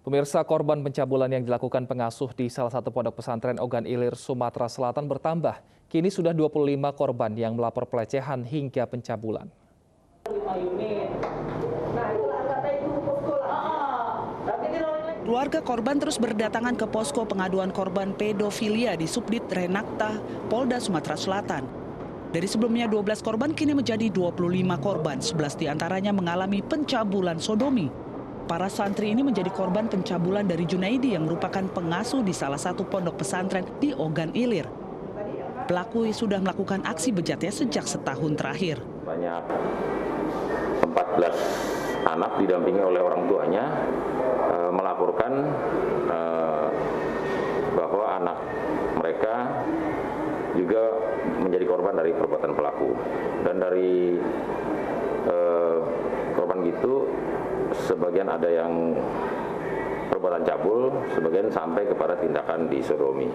Pemirsa, korban pencabulan yang dilakukan pengasuh di salah satu pondok pesantren Ogan Ilir, Sumatera Selatan bertambah. Kini sudah 25 korban yang melapor pelecehan hingga pencabulan. Keluarga korban terus berdatangan ke posko pengaduan korban pedofilia di Subdit Renakta, Polda Sumatera Selatan. Dari sebelumnya 12 korban kini menjadi 25 korban, 11 diantaranya mengalami pencabulan sodomi. Para santri ini menjadi korban pencabulan dari Junaidi yang merupakan pengasuh di salah satu pondok pesantren di Ogan Ilir. Pelaku sudah melakukan aksi bejatnya sejak setahun terakhir. Banyak 14 anak didampingi oleh orang tuanya melaporkan bahwa anak mereka juga menjadi korban dari perbuatan pelaku. Dan dari korban gitu, sebagian ada yang perbuatan cabul, sebagian sampai kepada tindakan disodomi.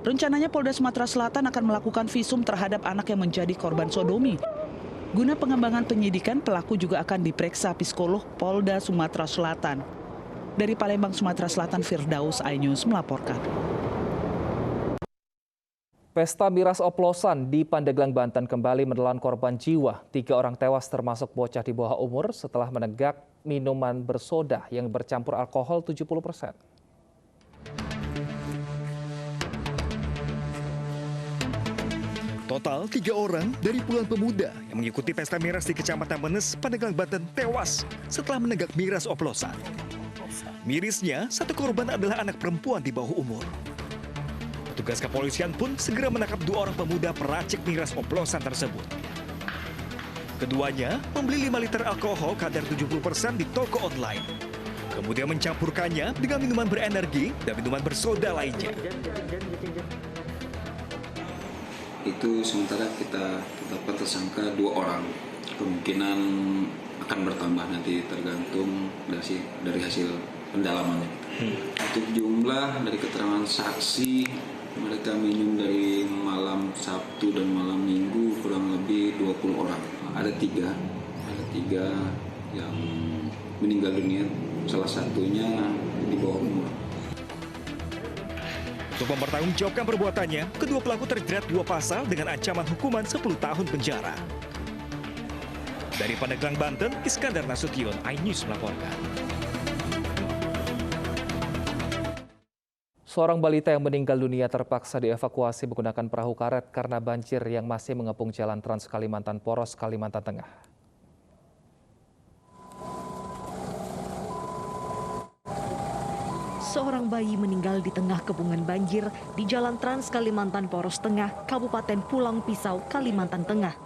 Rencananya Polda Sumatera Selatan akan melakukan visum terhadap anak yang menjadi korban sodomi. Guna pengembangan penyidikan, pelaku juga akan diperiksa psikolog Polda Sumatera Selatan. Dari Palembang, Sumatera Selatan, Firdaus, iNews melaporkan. Pesta miras oplosan di Pandeglang, Banten kembali menelan korban jiwa. 3 orang tewas termasuk bocah di bawah umur setelah menenggak minuman bersoda yang bercampur alkohol 70%. Total 3 orang dari puluhan pemuda yang mengikuti pesta miras di Kecamatan Menes, Pandeglang, Banten tewas setelah menenggak miras oplosan. Mirisnya, satu korban adalah anak perempuan di bawah umur. Petugas kepolisian pun segera menangkap 2 orang pemuda peracik miras oplosan tersebut. Keduanya membeli 5 liter alkohol kadar 70% di toko online. Kemudian mencampurkannya dengan minuman berenergi dan minuman bersoda lainnya. Itu sementara kita tetapkan tersangka 2 orang. Kemungkinan akan bertambah nanti tergantung dari hasil pendalamannya. Untuk jumlah dari keterangan saksi, mereka minum dari malam Sabtu dan malam Minggu kurang lebih 20 orang. Ada tiga yang meninggal dunia, salah satunya di bawah umur. Untuk mempertanggungjawabkan perbuatannya, kedua pelaku terjerat 2 pasal dengan ancaman hukuman 10 tahun penjara. Dari Pandeglang, Banten, Iskandar Nasution, iNews melaporkan. Seorang balita yang meninggal dunia terpaksa dievakuasi menggunakan perahu karet karena banjir yang masih mengepung Jalan Trans Kalimantan Poros, Kalimantan Tengah. Seorang bayi meninggal di tengah kepungan banjir di Jalan Trans Kalimantan Poros Tengah, Kabupaten Pulang Pisau, Kalimantan Tengah.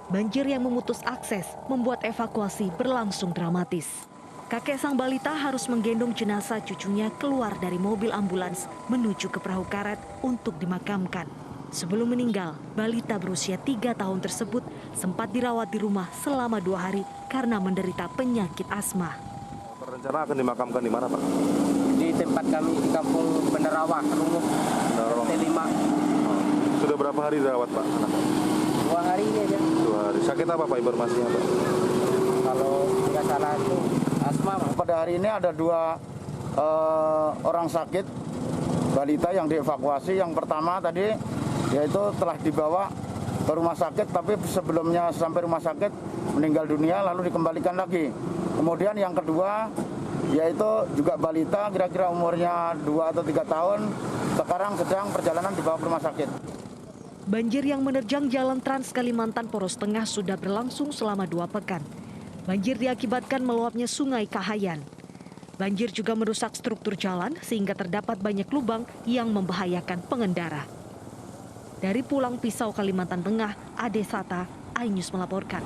Banjir yang memutus akses membuat evakuasi berlangsung dramatis. Kakek sang balita harus menggendong jenazah cucunya keluar dari mobil ambulans menuju ke perahu karet untuk dimakamkan. Sebelum meninggal, balita berusia 3 tahun tersebut sempat dirawat di rumah selama 2 hari karena menderita penyakit asma. Rencana akan dimakamkan di mana, Pak? Di tempat kami di Kampung Benerawak, Rumuh, T5. Sudah berapa hari dirawat, Pak? 2 hari ini aja. 2 hari. Sakit apa, Pak, informasinya, Pak? Kalau tidak salah itu asma. Pada hari ini ada 2 orang sakit balita yang dievakuasi. Yang pertama tadi yaitu telah dibawa ke rumah sakit, tapi sebelumnya sampai rumah sakit meninggal dunia lalu dikembalikan lagi. Kemudian yang kedua yaitu juga balita kira-kira umurnya 2 atau 3 tahun, sekarang sedang perjalanan dibawa ke rumah sakit. Banjir yang menerjang Jalan Trans Kalimantan Poros Tengah sudah berlangsung selama 2 pekan. Banjir diakibatkan meluapnya Sungai Kahayan. Banjir juga merusak struktur jalan sehingga terdapat banyak lubang yang membahayakan pengendara. Dari Pulang Pisau, Kalimantan Tengah, Ade Sata, iNews melaporkan.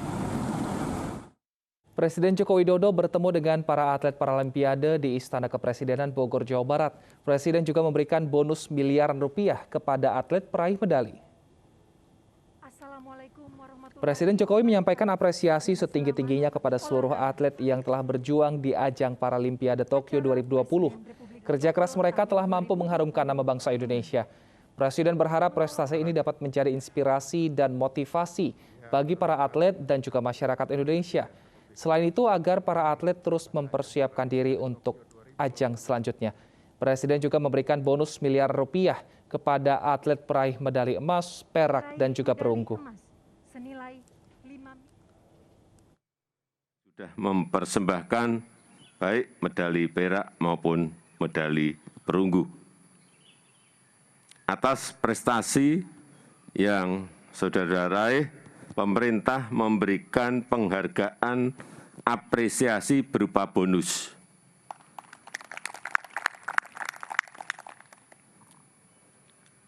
Presiden Joko Widodo bertemu dengan para atlet Paralimpiade di Istana Kepresidenan Bogor, Jawa Barat. Presiden juga memberikan bonus miliaran rupiah kepada atlet peraih medali. Presiden Jokowi menyampaikan apresiasi setinggi-tingginya kepada seluruh atlet yang telah berjuang di ajang Paralimpiade Tokyo 2020. Kerja keras mereka telah mampu mengharumkan nama bangsa Indonesia. Presiden berharap prestasi ini dapat menjadi inspirasi dan motivasi bagi para atlet dan juga masyarakat Indonesia. Selain itu, agar para atlet terus mempersiapkan diri untuk ajang selanjutnya. Presiden juga memberikan bonus miliar rupiah kepada atlet peraih medali emas, perak, dan juga perunggu. Sudah mempersembahkan baik medali perak maupun medali perunggu. Atas prestasi yang saudara raih, pemerintah memberikan penghargaan apresiasi berupa bonus.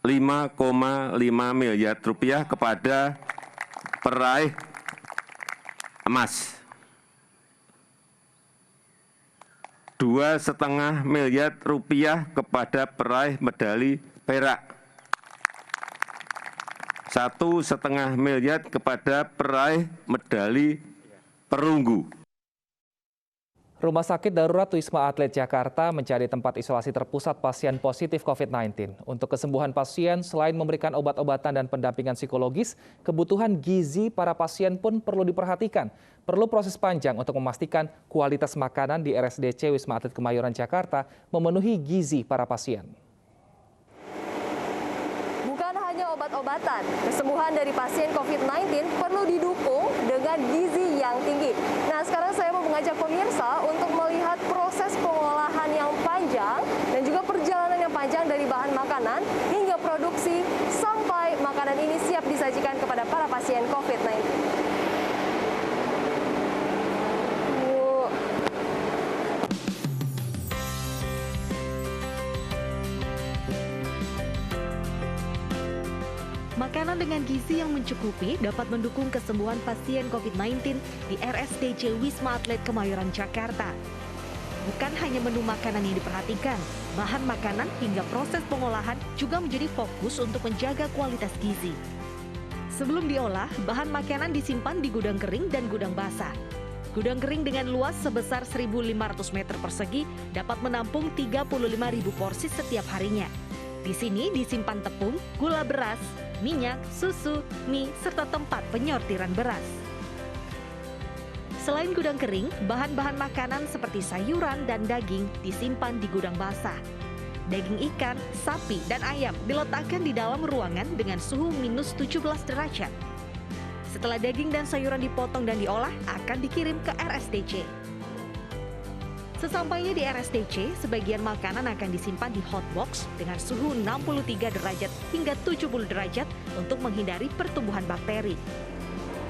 Rp5,5 miliar kepada peraih emas. Rp2,5 miliar kepada peraih medali perak. Rp1,5 miliar kepada peraih medali perunggu. Rumah Sakit Darurat Wisma Atlet Jakarta menjadi tempat isolasi terpusat pasien positif COVID-19. Untuk kesembuhan pasien, selain memberikan obat-obatan dan pendampingan psikologis, kebutuhan gizi para pasien pun perlu diperhatikan. Perlu proses panjang untuk memastikan kualitas makanan di RSDC Wisma Atlet Kemayoran Jakarta memenuhi gizi para pasien. Bukan hanya obat-obatan, kesembuhan dari pasien COVID-19 perlu didukung dengan gizi yang tinggi. Nah, sekarang saya mau mengajak pemirsa untuk melihat proses pengolahan yang panjang dan juga perjalanan yang panjang dari bahan makanan hingga produksi sampai makanan ini siap disajikan kepada para pasien COVID-19. Makanan dengan gizi yang mencukupi dapat mendukung kesembuhan pasien COVID-19 di RSDC Wisma Atlet Kemayoran Jakarta. Bukan hanya menu makanan yang diperhatikan, bahan makanan hingga proses pengolahan juga menjadi fokus untuk menjaga kualitas gizi. Sebelum diolah, bahan makanan disimpan di gudang kering dan gudang basah. Gudang kering dengan luas sebesar 1.500 meter persegi dapat menampung 35.000 porsi setiap harinya. Di sini disimpan tepung, gula beras, minyak, susu, mie, serta tempat penyortiran beras. Selain gudang kering, bahan-bahan makanan seperti sayuran dan daging disimpan di gudang basah. Daging ikan, sapi, dan ayam diletakkan di dalam ruangan dengan suhu minus 17 derajat. Setelah daging dan sayuran dipotong dan diolah, akan dikirim ke RSDC. Sesampainya di RSDC, sebagian makanan akan disimpan di hotbox dengan suhu 63 derajat hingga 70 derajat untuk menghindari pertumbuhan bakteri.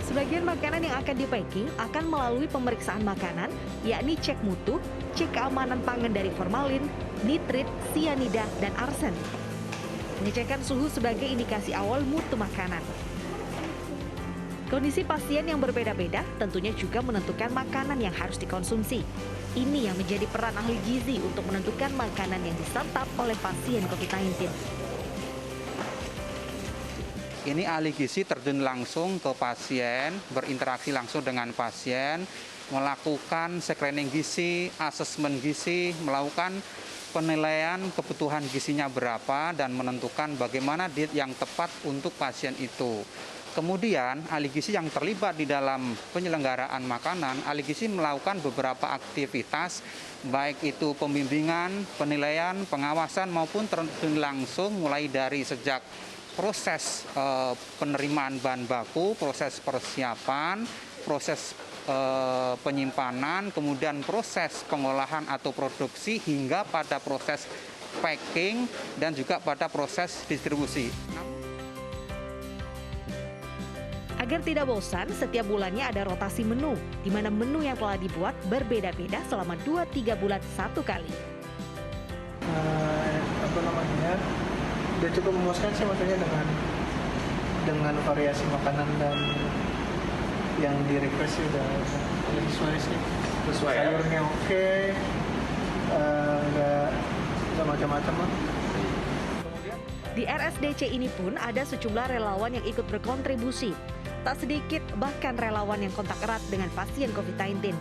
Sebagian makanan yang akan di-packing akan melalui pemeriksaan makanan, yakni cek mutu, cek keamanan pangan dari formalin, nitrit, sianida, dan arsen. Pengecekan suhu sebagai indikasi awal mutu makanan. Kondisi pasien yang berbeda-beda tentunya juga menentukan makanan yang harus dikonsumsi. Ini yang menjadi peran ahli gizi untuk menentukan makanan yang disantap oleh pasien COVID-19. Ini ahli gizi terjun langsung ke pasien, berinteraksi langsung dengan pasien, melakukan screening gizi, asesmen gizi, melakukan penilaian kebutuhan gizinya berapa dan menentukan bagaimana diet yang tepat untuk pasien itu. Kemudian, ahli gizi yang terlibat di dalam penyelenggaraan makanan, ahli gizi melakukan beberapa aktivitas, baik itu pembimbingan, penilaian, pengawasan, maupun terjun langsung mulai dari sejak proses penerimaan bahan baku, proses persiapan, proses penyimpanan, kemudian proses pengolahan atau produksi, hingga pada proses packing dan juga pada proses distribusi. Agar tidak bosan, setiap bulannya ada rotasi menu, di mana menu yang telah dibuat berbeda-beda selama 2-3 bulan satu kali. Udah cukup memuaskan sih, maksudnya dengan variasi makanan dan yang di request udah sesuai sih. Sesuai sayurnya ya? Oke, nggak macam-macam lah. Di RSDC ini pun ada sejumlah relawan yang ikut berkontribusi. Tak sedikit bahkan relawan yang kontak erat dengan pasien COVID-19.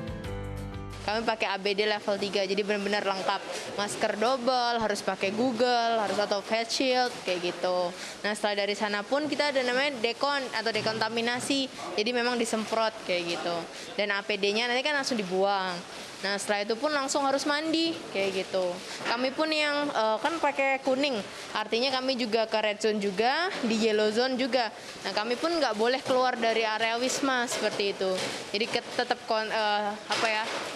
kami pakai ABD level 3, jadi benar-benar lengkap. Masker double, harus pakai Google, harus atau face shield, kayak gitu. Nah setelah dari sana pun kita ada namanya dekon atau dekontaminasi, jadi memang disemprot kayak gitu. Dan APD-nya nanti kan langsung dibuang. Nah setelah itu pun langsung harus mandi kayak gitu. Kami pun yang kan pakai kuning, artinya kami juga ke red zone juga, di yellow zone juga. Nah kami pun nggak boleh keluar dari area wisma seperti itu. Jadi tetap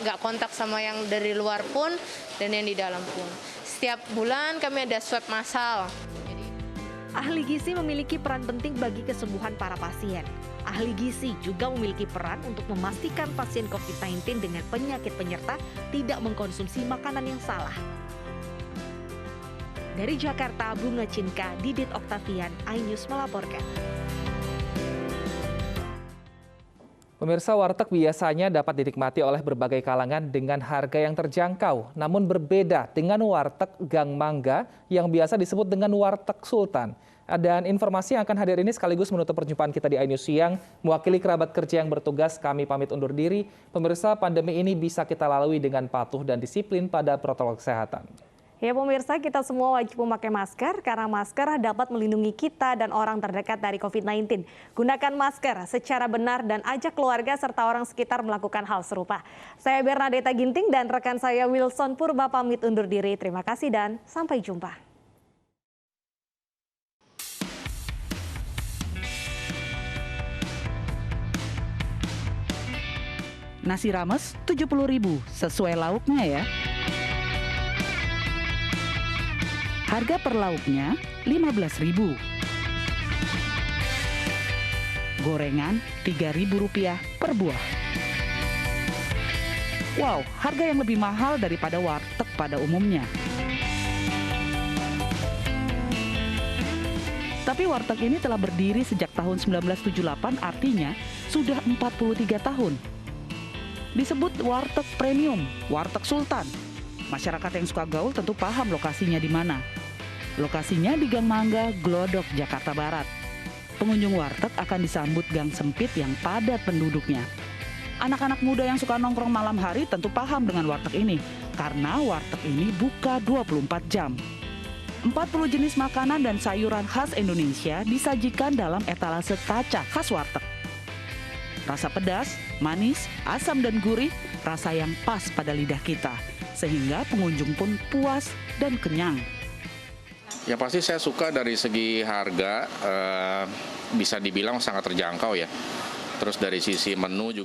nggak kontak sama yang dari luar pun dan yang di dalam pun. Setiap bulan kami ada swab massal. Ahli gizi memiliki peran penting bagi kesembuhan para pasien. Ahli gizi juga memiliki peran untuk memastikan pasien COVID-19 dengan penyakit penyerta tidak mengkonsumsi makanan yang salah. Dari Jakarta, Bunga Cinka, Didit Oktavian, iNews melaporkan. Pemirsa, warteg biasanya dapat dinikmati oleh berbagai kalangan dengan harga yang terjangkau. Namun berbeda dengan warteg Gang Mangga yang biasa disebut dengan warteg Sultan. Dan informasi yang akan hadir ini sekaligus menutup perjumpaan kita di iNews Siang. Mewakili kerabat kerja yang bertugas, kami pamit undur diri. Pemirsa, pandemi ini bisa kita lalui dengan patuh dan disiplin pada protokol kesehatan. Ya pemirsa, kita semua wajib memakai masker karena masker dapat melindungi kita dan orang terdekat dari COVID-19. Gunakan masker secara benar dan ajak keluarga serta orang sekitar melakukan hal serupa. Saya Bernadetta Ginting dan rekan saya Wilson Purba pamit undur diri. Terima kasih dan sampai jumpa. Nasi rames 70.000 sesuai lauknya ya. Harga per lauknya 15.000. Gorengan Rp3.000 per buah. Wow, harga yang lebih mahal daripada warteg pada umumnya. Tapi warteg ini telah berdiri sejak tahun 1978, artinya sudah 43 tahun. Disebut warteg premium, warteg Sultan. Masyarakat yang suka gaul tentu paham lokasinya di mana. Lokasinya di Gang Mangga, Glodok, Jakarta Barat. Pengunjung warteg akan disambut gang sempit yang padat penduduknya. Anak-anak muda yang suka nongkrong malam hari tentu paham dengan warteg ini, karena warteg ini buka 24 jam. 40 jenis makanan dan sayuran khas Indonesia disajikan dalam etalase kaca khas warteg. Rasa pedas, manis, asam dan gurih, rasa yang pas pada lidah kita, sehingga pengunjung pun puas dan kenyang. Ya pasti saya suka dari segi harga, bisa dibilang sangat terjangkau ya. Terus dari sisi menu juga